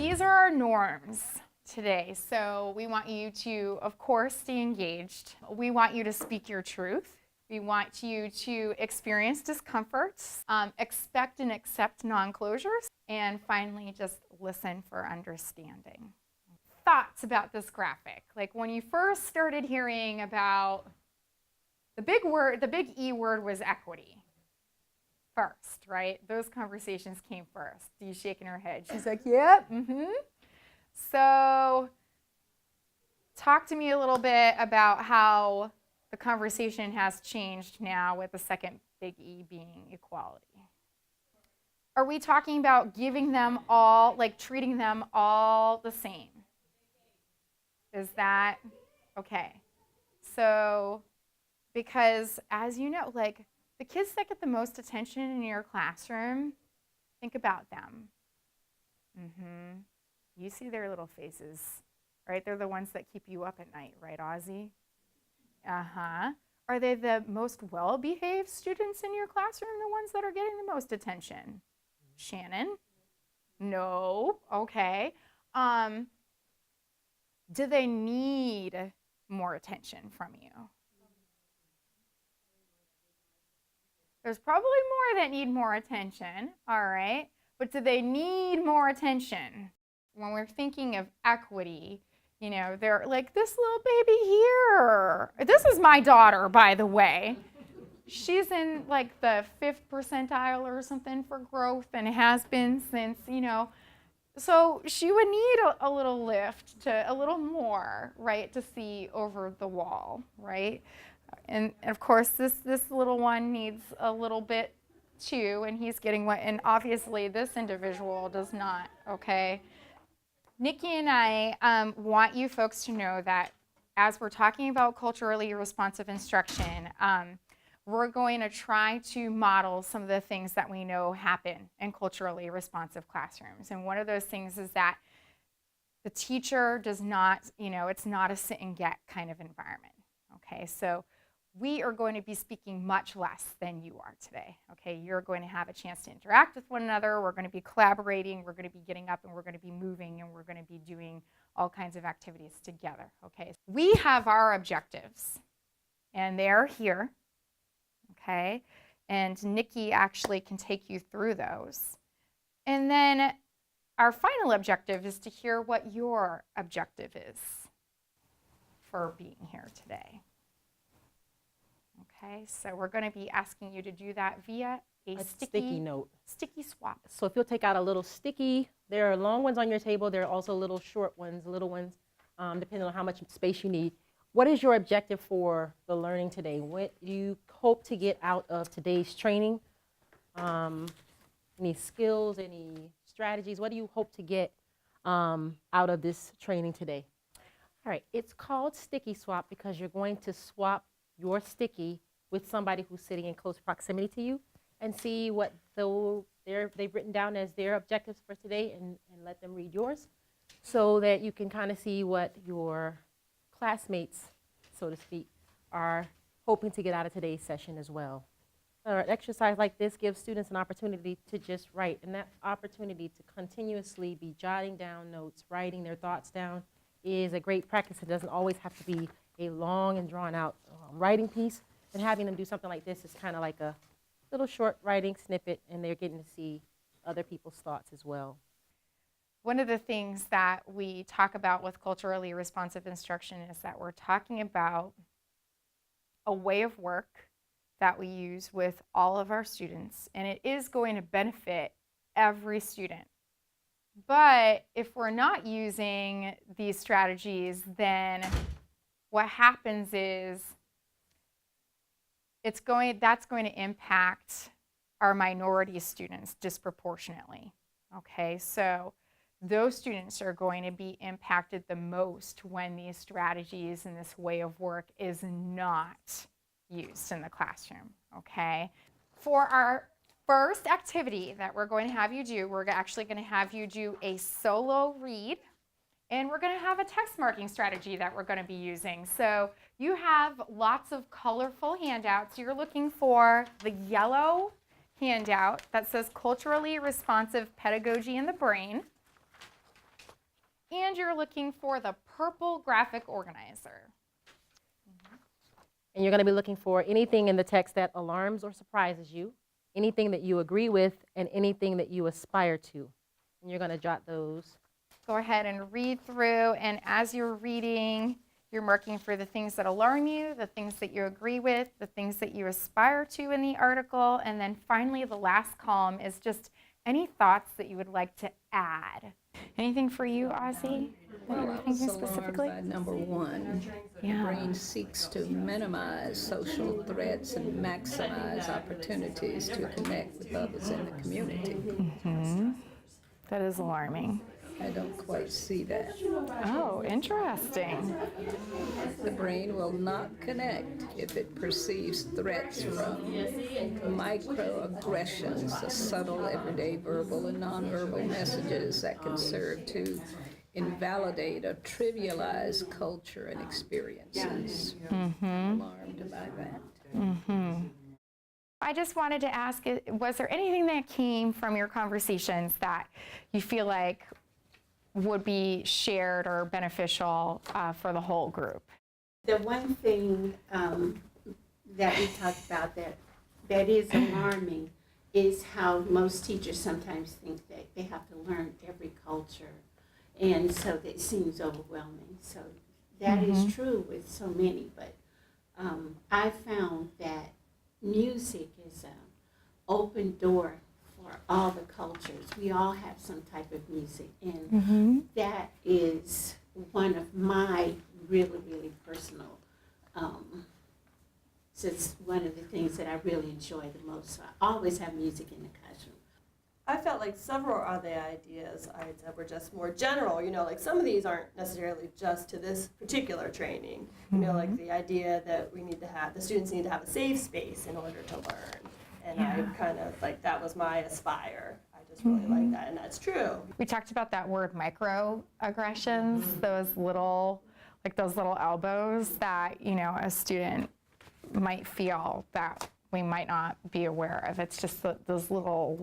these are our norms today. So we want you to, of course, stay engaged. We want you to speak your truth. We want you to experience discomfort, expect and accept non-closures, and finally just listen for understanding. Thoughts about this graphic? Like when you first started hearing about the big E word was equity first, right? Those conversations came first. Dee's shaking her head. She's like, yep, So talk to me a little bit about how the conversation has changed now with the second big E being equality. Are we talking about giving them all, like treating them all the same? Is that okay? So, because as you know, like the kids that get the most attention in your classroom, think about them. You see their little faces, right? They're the ones that keep you up at night, right, Ozzy? Are they the most well-behaved students in your classroom, the ones that are getting the most attention? Shannon? No. Okay. Do they need more attention from you? There's probably more that need more attention, all right? But do they need more attention? When we're thinking of equity, you know, they're like, this little baby here. This is my daughter, by the way. She's in like the 5th percentile or something for growth and has been since, you know. So she would need a little lift, a little more, right, to see over the wall, right? And of course, this little one needs a little bit too, and he's getting what, and obviously this individual does not, okay? Nikki and I want you folks to know that as we're talking about culturally responsive instruction, we're going to try to model some of the things that we know happen in culturally responsive classrooms. And one of those things is that the teacher does not, you know, it's not a sit and get kind of environment, okay? So we are going to be speaking much less than you are today, okay? You're going to have a chance to interact with one another. We're going to be collaborating. We're going to be getting up and we're going to be moving and we're going to be doing all kinds of activities together, okay? We have our objectives and they're here, okay? And Nikki actually can take you through those. And then our final objective is to hear what your objective is for being here today. Okay, so we're going to be asking you to do that via a sticky note. Sticky swap. So if you'll take out a little sticky, there are long ones on your table. There are also little short ones, little ones, depending on how much space you need. What is your objective for the learning today? What do you hope to get out of today's training? Any skills, any strategies? What do you hope to get out of this training today? All right, it's called sticky swap because you're going to swap your sticky with somebody who's sitting in close proximity to you and see what they've written down as their objectives for today and let them read yours so that you can kind of see what your classmates, so to speak, are hoping to get out of today's session as well. An exercise like this gives students an opportunity to just write, and that opportunity to continuously be jotting down notes, writing their thoughts down is a great practice. It doesn't always have to be a long and drawn out writing piece, and having them do something like this is kind of like a little short writing snippet, and they're getting to see other people's thoughts as well. One of the things that we talk about with culturally responsive instruction is that we're talking about a way of work that we use with all of our students, and it is going to benefit every student. But if we're not using these strategies, then what happens is that's going to impact our minority students disproportionately, okay? So those students are going to be impacted the most when these strategies and this way of work is not used in the classroom, okay? For our first activity that we're going to have you do, we're actually going to have you do a solo read, and we're going to have a text marking strategy that we're going to be using. So you have lots of colorful handouts. You're looking for the yellow handout that says Culturally Responsive Pedagogy in the Brain. and you're looking for the purple graphic organizer. And you're going to be looking for anything in the text that alarms or surprises you, anything that you agree with, and anything that you aspire to. And you're going to jot those. Go ahead and read through, and as you're reading, you're marking for the things that alarm you, the things that you agree with, the things that you aspire to in the article, and then finally the last column is just any thoughts that you would like to add. Anything for you, Ozzy, that you were thinking specifically? By number one, the brain seeks to minimize social threats and maximize opportunities to connect with others in the community. That is alarming. I don't quite see that. Oh, interesting. The brain will not connect if it perceives threats from microaggressions, the subtle, everyday verbal and nonverbal messages that can serve to invalidate or trivialize culture and experiences. Alarmed by that. I just wanted to ask, was there anything that came from your conversations that you feel like would be shared or beneficial for the whole group? The one thing that we talked about that is alarming is how most teachers sometimes think that they have to learn every culture, and so that seems overwhelming. So that is true with so many, but I found that music is an open door for all the cultures. We all have some type of music, and that is one of my really, really personal, it's one of the things that I really enjoy the most. So I always have music in the classroom. I felt like several of the ideas I had said were just more general, like some of these aren't necessarily just to this particular training, like the idea that the students need to have a safe space in order to learn. And I kind of, that was my aspire. I just really like that, and that's true. We talked about that word microaggressions, those little elbows that, a student might feel that we might not be aware of. It's just those little,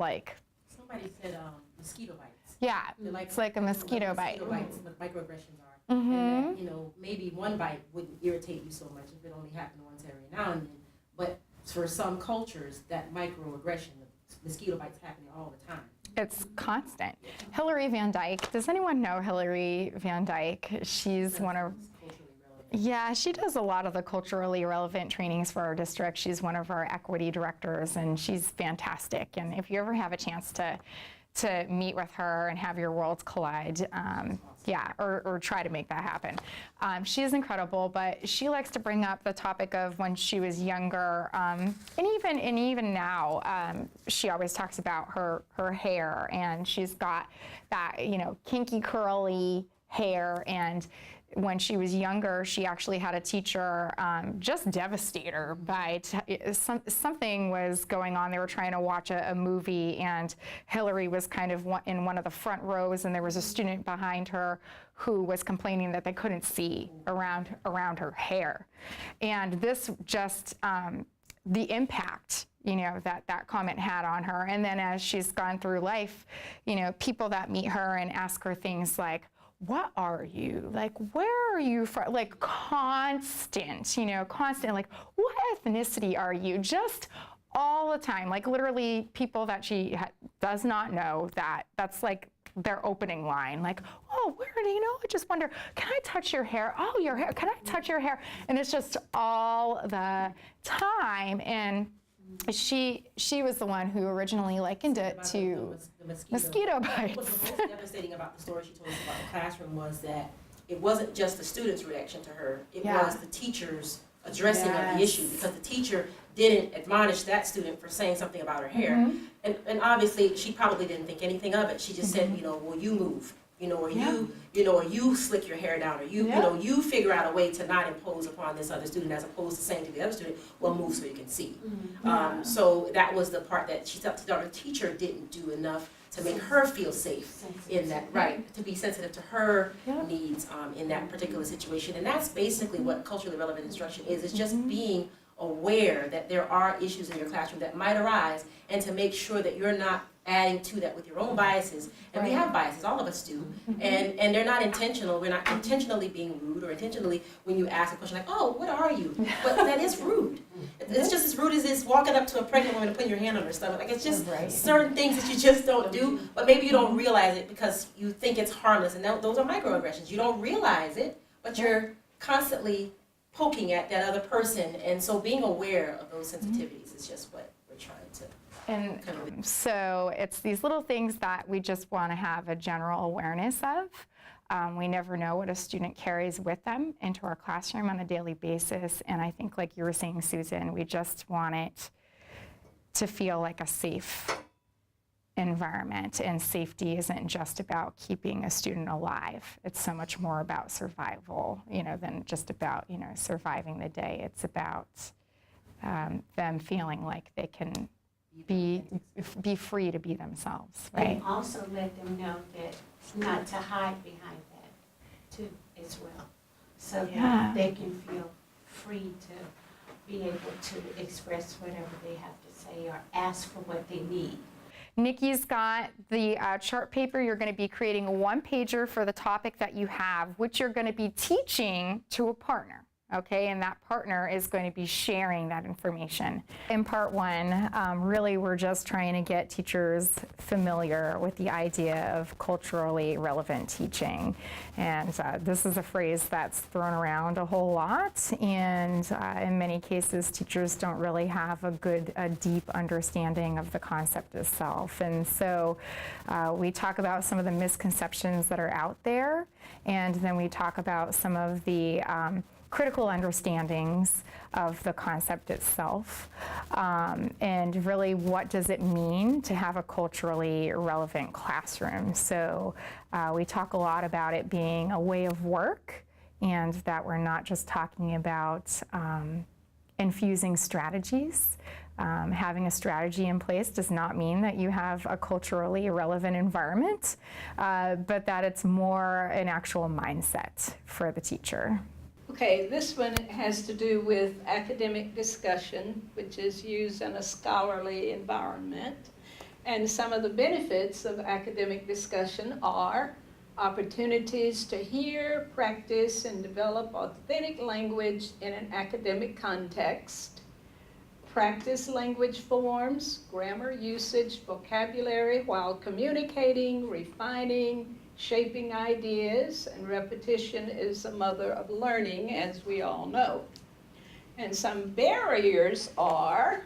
Somebody said mosquito bites. yeah, it's like a mosquito bite. Mosquito bites, what microaggressions are. And that, maybe one bite wouldn't irritate you so much if it only happened once every now and then. But for some cultures, that microaggression, the mosquito bites happening all the time. It's constant. Hilary Van Dyke, does anyone know Hilary Van Dyke? She's one of, yeah, she does a lot of the culturally relevant trainings for our district. She's one of our equity directors, and she's fantastic. And if you ever have a chance to meet with her and have your worlds collide, or try to make that happen. She is incredible, but she likes to bring up the topic of when she was younger, and even now, she always talks about her hair, and she's got that kinky curly hair, and when she was younger, she actually had a teacher just devastate her by something was going on. They were trying to watch a movie, and Hillary was kind of in one of the front rows, and there was a student behind her who was complaining that they couldn't see around her hair. And this just, the impact that comment had on her. And then as she's gone through life, people that meet her and ask her things like, what are you? Where are you from? Constant, like, what ethnicity are you? Just all the time, literally people that she does not know, that's their opening line. Oh, where do you know? I just wonder, can I touch your hair? Oh, your hair, can I touch your hair? And it's just all the time. And she was the one who originally likened it to mosquito bites. What was most devastating about the story she told us about the classroom was that it wasn't just the student's reaction to her, it was the teacher's addressing of the issue, because the teacher didn't admonish that student for saying something about her hair. And obviously she probably didn't think anything of it. She just said, well, you move. Or you slick your hair down, or you figure out a way to not impose upon this other student, as opposed to saying to the other student, well, move so you can see. So that was the part that she thought her teacher didn't do enough to make her feel safe in that, to be sensitive to her needs in that particular situation. And that's basically what culturally relevant instruction is. It's just being aware that there are issues in your classroom that might arise, and to make sure that you're not adding to that with your own biases. And we have biases, all of us do. And they're not intentional. We're not intentionally being rude or intentionally when you ask a question like, oh, what are you? But that is rude. It's just as rude as it's walking up to a pregnant woman and putting your hand on her stomach. Like, it's just certain things that you just don't do, but maybe you don't realize it because you think it's harmless. And those are microaggressions. You don't realize it, but you're constantly poking at that other person. And so being aware of those sensitivities is just what we're trying to. And so it's these little things that we just want to have a general awareness of. We never know what a student carries with them into our classroom on a daily basis. And I think, like you were saying, Susan, we just want it to feel like a safe environment. And safety isn't just about keeping a student alive. It's so much more about survival, than just about, surviving the day. It's about them feeling like they can be free to be themselves, right? And also let them know that not to hide behind that too as well. So that they can feel free to be able to express whatever they have to say or ask for what they need. Nikki's got the chart paper. You're going to be creating a one-pager for the topic that you have, which you're going to be teaching to a partner. Okay, and that partner is going to be sharing that information. In part one, really we're just trying to get teachers familiar with the idea of culturally relevant teaching. And this is a phrase that's thrown around a whole lot, and in many cases teachers don't really have a deep understanding of the concept itself. And so we talk about some of the misconceptions that are out there, and then we talk about some of the critical understandings of the concept itself, and really what does it mean to have a culturally relevant classroom. So we talk a lot about it being a way of work, and that we're not just talking about infusing strategies. Having a strategy in place does not mean that you have a culturally relevant environment, but that it's more an actual mindset for the teacher. Okay, this one has to do with academic discussion, which is used in a scholarly environment. And some of the benefits of academic discussion are opportunities to hear, practice, and develop authentic language in an academic context, practice language forms, grammar usage, vocabulary while communicating, refining, shaping ideas, and repetition is the mother of learning, as we all know. And some barriers are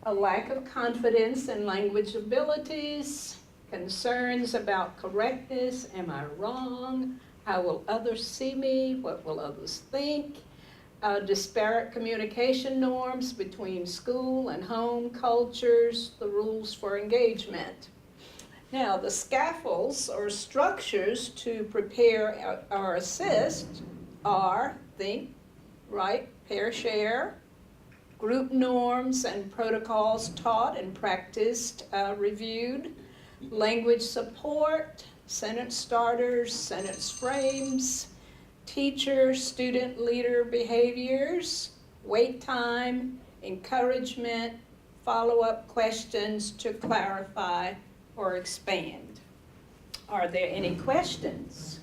a lack of confidence in language abilities, concerns about correctness, am I wrong, how will others see me, what will others think, disparate communication norms between school and home cultures, the rules for engagement. Now, the scaffolds or structures to prepare or assist are think, write, pair, share, group norms and protocols taught and practiced, reviewed, language support, sentence starters, sentence frames, teacher, student, leader behaviors, wait time, encouragement, follow-up questions to clarify or expand. Are there any questions?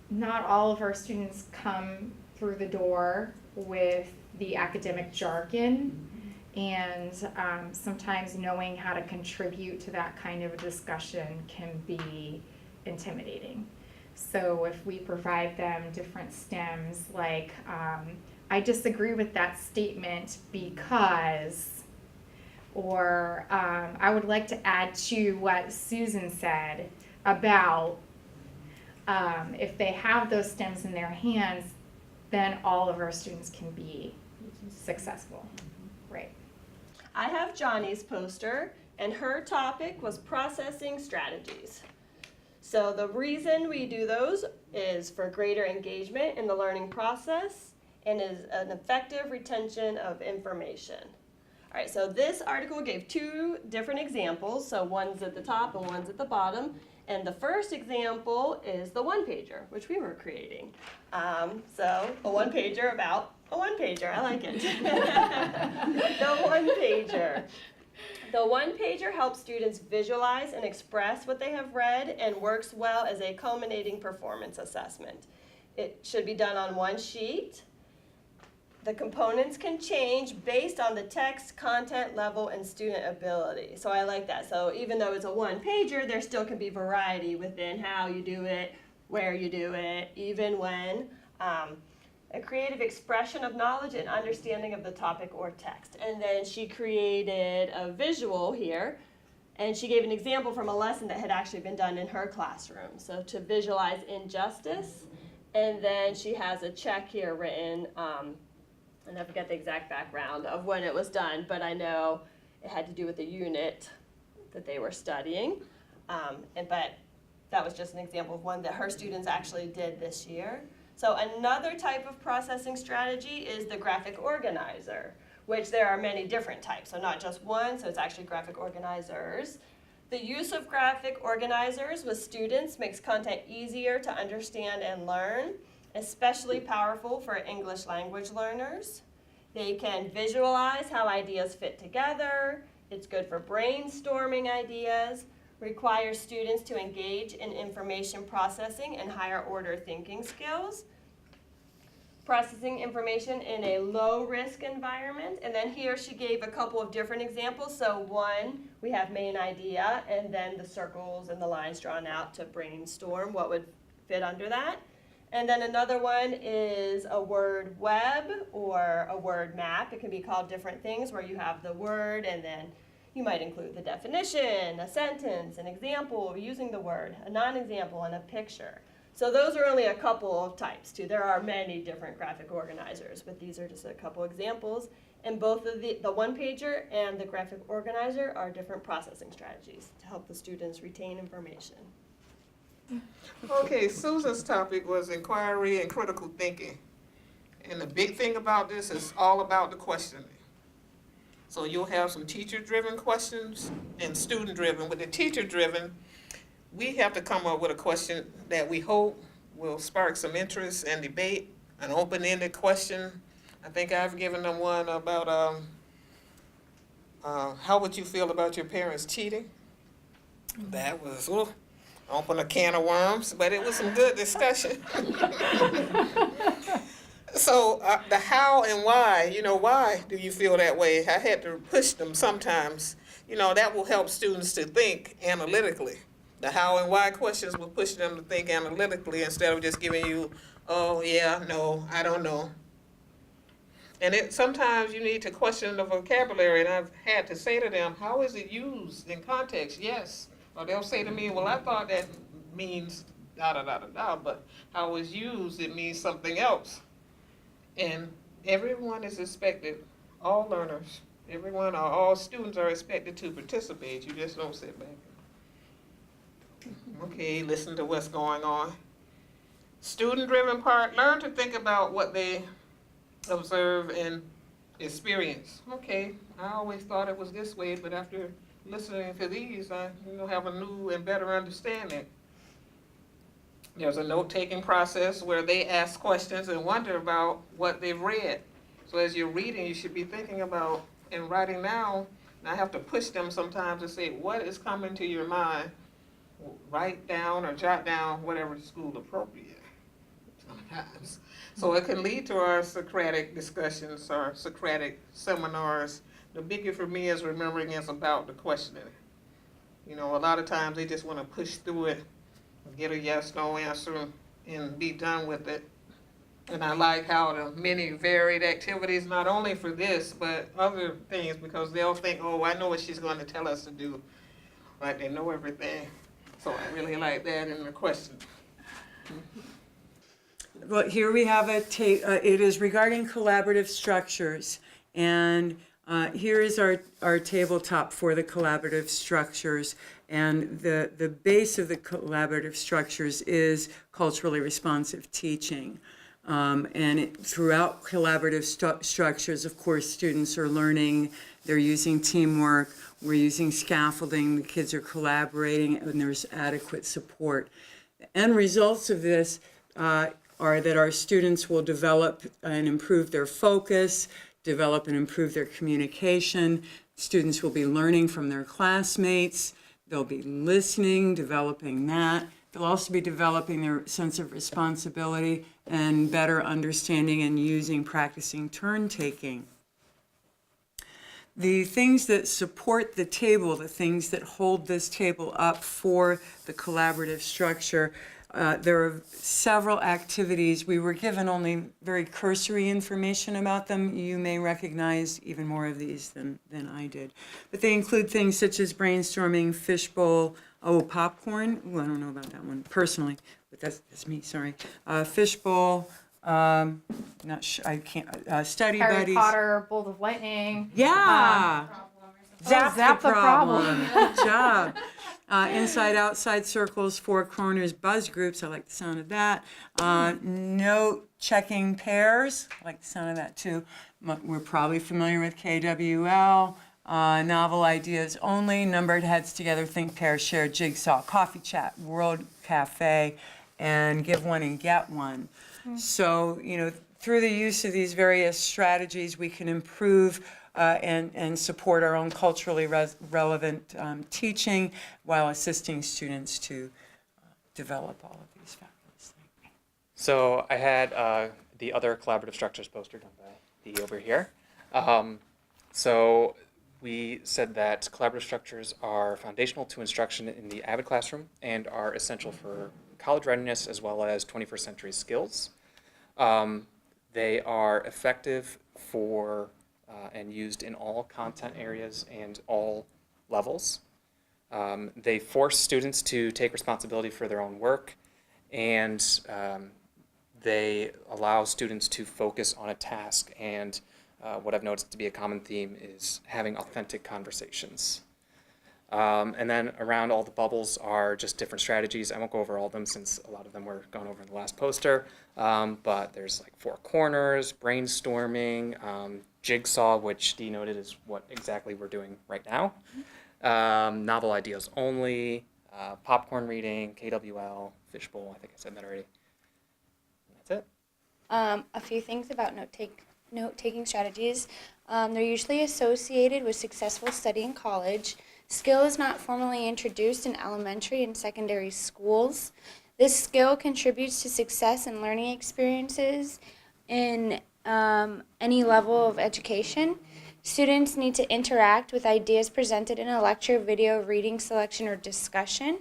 Not all of our students come through the door with the academic jargon, and sometimes knowing how to contribute to that kind of a discussion can be intimidating. So if we provide them different stems like, I disagree with that statement because, or I would like to add to what Susan said about if they have those stems in their hands, then all of our students can be successful, right? I have Johnny's poster, and her topic was processing strategies. So the reason we do those is for greater engagement in the learning process and is an effective retention of information. All right, so this article gave two different examples. So one's at the top and one's at the bottom. And the first example is the one-pager, which we were creating. So a one-pager about a one-pager. I like it. The one-pager. The one-pager helps students visualize and express what they have read and works well as a culminating performance assessment. It should be done on one sheet. The components can change based on the text, content level, and student ability. So I like that. So even though it's a one-pager, there still can be variety within how you do it, where you do it, even when. A creative expression of knowledge and understanding of the topic or text. And then she created a visual here, and she gave an example from a lesson that had actually been done in her classroom. So to visualize injustice, and then she has a check here written, and I forget the exact background of when it was done, but I know it had to do with the unit that they were studying. But that was just an example of one that her students actually did this year. So another type of processing strategy is the graphic organizer, which there are many different types, so not just one, so it's actually graphic organizers. The use of graphic organizers with students makes content easier to understand and learn, especially powerful for English language learners. They can visualize how ideas fit together. It's good for brainstorming ideas, requires students to engage in information processing and higher order thinking skills, processing information in a low-risk environment. And then here she gave a couple of different examples. So one, we have main idea, and then the circles and the lines drawn out to brainstorm what would fit under that. And then another one is a word web or a word map. It can be called different things, where you have the word and then you might include the definition, a sentence, an example of using the word, a non-example, and a picture. So those are only a couple of types too. There are many different graphic organizers, but these are just a couple examples. And both of the one-pager and the graphic organizer are different processing strategies to help the students retain information. Okay, Susan's topic was inquiry and critical thinking. And the big thing about this is all about the questioning. So you'll have some teacher-driven questions and student-driven. With the teacher-driven, we have to come up with a question that we hope will spark some interest and debate, an open-ended question. I think I've given them one about how would you feel about your parents cheating? That was, open a can of worms, but it was some good discussion. So the how and why, why do you feel that way? I had to push them sometimes. That will help students to think analytically. The how and why questions will push them to think analytically instead of just giving you, oh, yeah, no, I don't know. And sometimes you need to question the vocabulary, and I've had to say to them, how is it used in context? Yes. Or they'll say to me, well, I thought that means da-da-da-da-da, but how it's used, it means something else. And everyone is expected, all learners, all students are expected to participate. You just don't sit back. Okay, listen to what's going on. Student-driven part, learn to think about what they observe and experience. Okay, I always thought it was this way, but after listening to these, I have a new and better understanding. There's a note-taking process where they ask questions and wonder about what they've read. So as you're reading, you should be thinking about and writing down. And I have to push them sometimes to say, what is coming to your mind? Write down or jot down whatever is school appropriate sometimes. So it can lead to our Socratic discussions or Socratic seminars. The biggie for me is remembering it's about the questioning. A lot of times they just want to push through it, get a yes, no answer, and be done with it. And I like how the many varied activities, not only for this, but other things, because they'll think, oh, I know what she's going to tell us to do. Like they know everything. So I really like that in the question. Well, here we have it is regarding collaborative structures. And here is our tabletop for the collaborative structures. And the base of the collaborative structures is culturally responsive teaching. Throughout collaborative structures, of course, students are learning, they're using teamwork, we're using scaffolding, the kids are collaborating, and there's adequate support. The end results of this are that our students will develop and improve their focus, develop and improve their communication, Students will be learning from their classmates. They'll be listening, developing that. They'll also be developing their sense of responsibility and better understanding and practicing turn taking. The things that support the table, the things that hold this table up for the collaborative structure, there are several activities. We were given only very cursory information about them. You may recognize even more of these than I did. But they include things such as brainstorming, fishbowl, popcorn. Ooh, I don't know about that one personally, but that's me, sorry. Fishbowl, not sure, I can't, study Harry buddies. Potter, Bolt of Lightning. Yeah. Zap the problem. Good job. Inside, outside circles, four corners, buzz groups. I like the sound of that. Note checking pairs. I like the sound of that too. We're probably familiar with KWL. Novel ideas only. Numbered heads together. Think pair, share, jigsaw, coffee chat, world cafe, and give one and get one. So, through the use of these various strategies, we can improve and support our own culturally relevant teaching while assisting students to develop all of these fabulous things. So I had the other collaborative structures poster done by Dee over here. So we said that collaborative structures are foundational to instruction in the AVID classroom and are essential for college readiness as well as 21st century skills. They are effective for and used in all content areas and all levels. They force students to take responsibility for their own work, and they allow students to focus on a task. And what I've noticed to be a common theme is having authentic conversations. And then around all the bubbles are just different strategies. I won't go over all of them since a lot of them were gone over in the last poster. But there's like four corners, brainstorming, jigsaw, which Dee noted is what exactly we're doing right now. Novel ideas only, popcorn reading, KWL, fishbowl. I think I said that already. And that's it. A few things about note-taking strategies. They're usually associated with successful study in college. Skill is not formally introduced in elementary and secondary schools. This skill contributes to success and learning experiences in any level of education. Students need to interact with ideas presented in a lecture, video, reading selection, or discussion.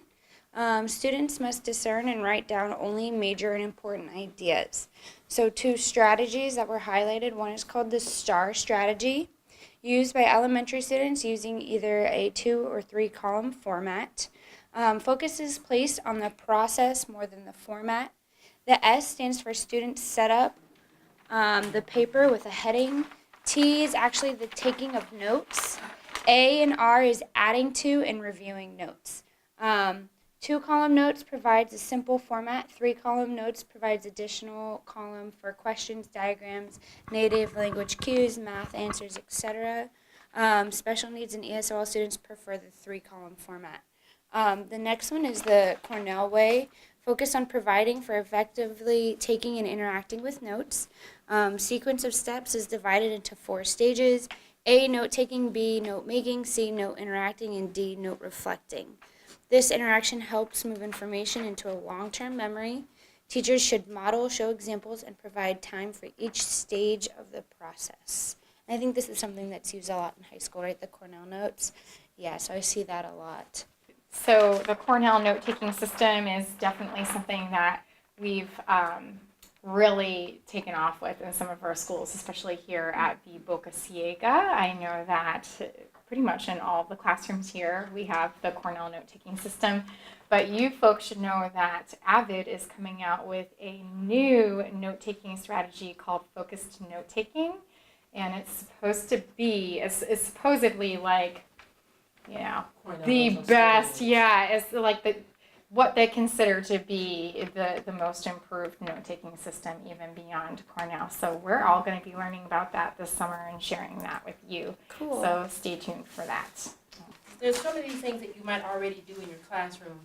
Students must discern and write down only major and important ideas. So 2 strategies that were highlighted. One is called the STAR strategy, used by elementary students using either a 2 or 3 column format. Focus is placed on the process more than the format. The S stands for students set up the paper with a heading. T is actually the taking of notes. A and R is adding to and reviewing notes. 2-column notes provides a simple format. 3-column notes provides additional column for questions, diagrams, native language cues, math answers, etc. Special needs and ESOL students prefer the 3-column format. The next one is the Cornell Way, focused on providing for effectively taking and interacting with notes. Sequence of steps is divided into 4 stages: A, note-taking; B, note-making; C, note interacting; and D, note reflecting. This interaction helps move information into a long-term memory. Teachers should model, show examples, and provide time for each stage of the process. And I think this is something that's used a lot in high school, right? The Cornell Notes. Yeah, so I see that a lot. So the Cornell Note-Taking system is definitely something that we've really taken off with in some of our schools, especially here at the Boca Ciega. I know that pretty much in all of the classrooms here we have the Cornell Note-Taking system, but you folks should know that AVID is coming out with a new note-taking strategy called focused note-taking, and it's supposed to be, it's supposedly like, you know, the best, yeah, it's like what they consider to be the most improved note-taking system, even beyond Cornell. So we're all going to be learning about that this summer and sharing that with you. Cool. So stay tuned for that. There's some of these things that you might already do in your classroom,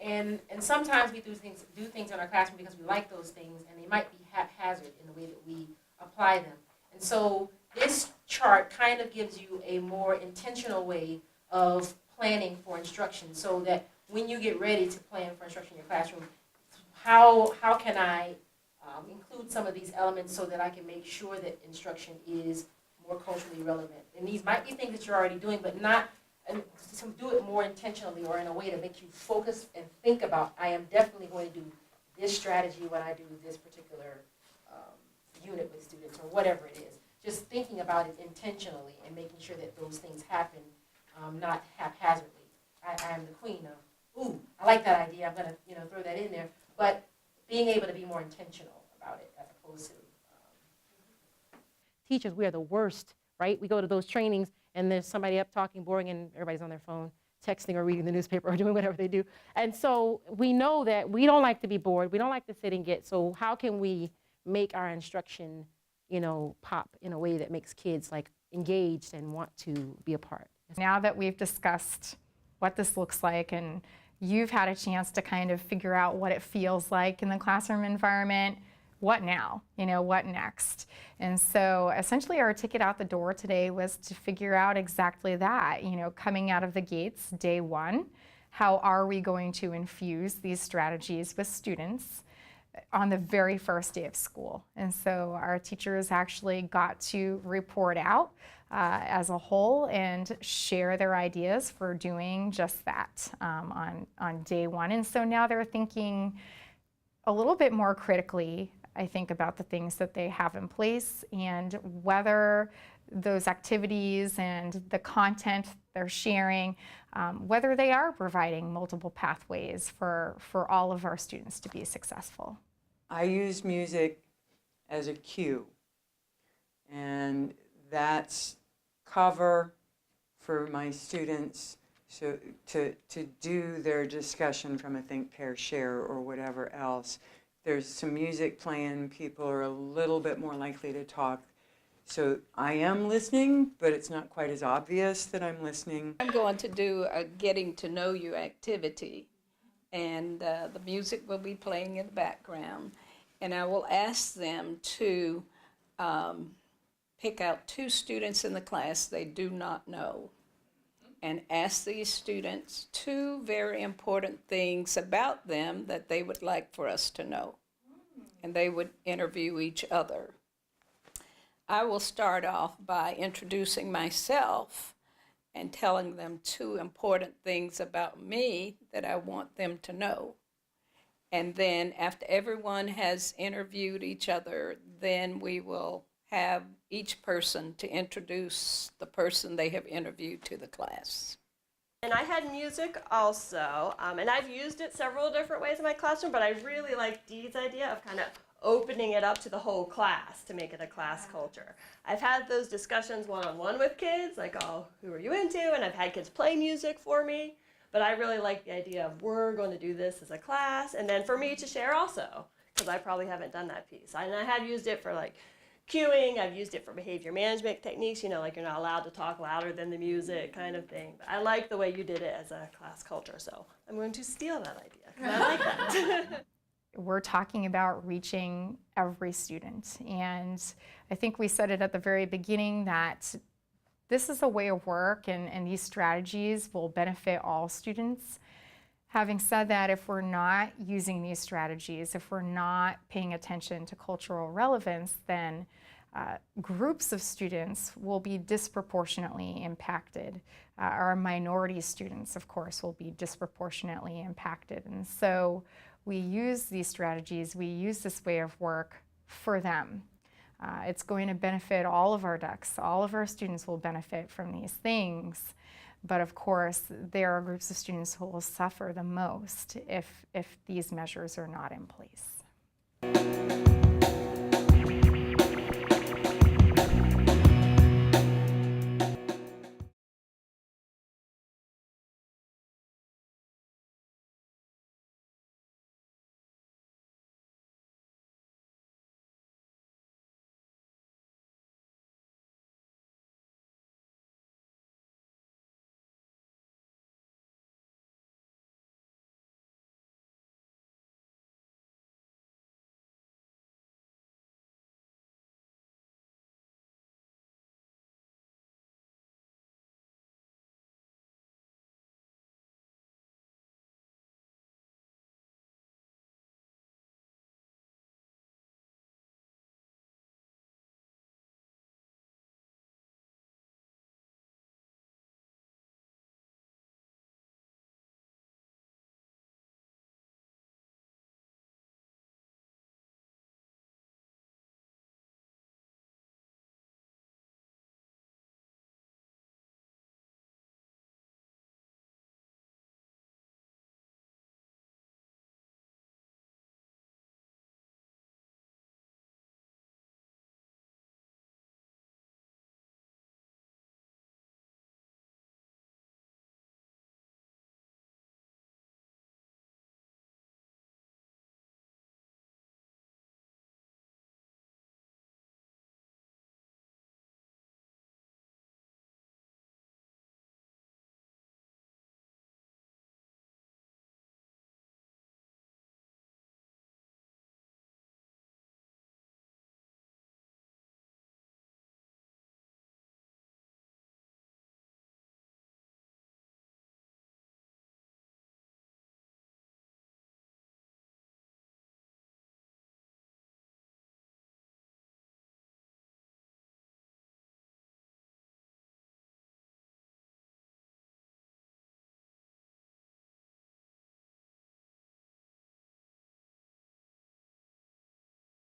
and sometimes we do things in our classroom because we like those things, and they might be haphazard in the way that we apply them. And so this chart kind of gives you a more intentional way of planning for instruction, so that when you get ready to plan for instruction in your classroom, how can I include some of these elements so that I can make sure that instruction is more culturally relevant. And these might be things that you're already doing, but not, and to do it more intentionally or in a way to make you focus and think about, I am definitely going to do this strategy when I do this particular unit with students or whatever it is. Just thinking about it intentionally and making sure that those things happen, not haphazardly. I am the queen of, ooh, I like that idea, I'm gonna throw that in there, but being able to be more intentional about it as opposed to teachers, we are the worst, right? We go to those trainings and there's somebody up talking boring and everybody's on their phone, texting or reading the newspaper or doing whatever they do. And so we know that we don't like to be bored, we don't like to sit and get, so how can we make our instruction, pop in a way that makes kids like engaged and want to be a part? Now that we've discussed what this looks like and you've had a chance to kind of figure out what it feels like in the classroom environment, what now? What next? And so essentially our ticket out the door today was to figure out exactly that, coming out of the gates day one, how are we going to infuse these strategies with students on the very first day of school? And so our teachers actually got to report out as a whole and share their ideas for doing just that on day one. And so now they're thinking a little bit more critically, I think, about the things that they have in place and whether those activities and the content they're sharing, whether they are providing multiple pathways for all of our students to be successful. I use music as a cue, and that's cover for my students so to do their discussion from a think, pair, share or whatever else. There's some music playing, people are a little bit more likely to talk. So I am listening, but it's not quite as obvious that I'm listening. I'm going to do a getting to know you activity, and the music will be playing in the background. And I will ask them to pick out 2 students in the class they do not know and ask these students 2 very important things about them that they would like for us to know. And they would interview each other. I will start off by introducing myself and telling them 2 important things about me that I want them to know. And then after everyone has interviewed each other, then we will have each person to introduce the person they have interviewed to the class. And I had music also, and I've used it several different ways in my classroom, but I really like Dee's idea of kind of opening it up to the whole class to make it a class culture. I've had those discussions one-on-one with kids, like, oh, who are you into? And I've had kids play music for me, but I really like the idea of we're going to do this as a class, and then for me to share also, because I probably haven't done that piece. And I have used it for like cueing, I've used it for behavior management techniques, like you're not allowed to talk louder than the music kind of thing. But I like the way you did it as a class culture, so I'm going to steal that idea, because I like that. We're talking about reaching every student, and I think we said it at the very beginning that this is a way of work and these strategies will benefit all students. Having said that, if we're not using these strategies, if we're not paying attention to cultural relevance, then groups of students will be disproportionately impacted. Our minority students, of course, will be disproportionately impacted. And so we use these strategies, we use this way of work for them. It's going to benefit all of our ducks. All of our students will benefit from these things. But of course, there are groups of students who will suffer the most if these measures are not in place.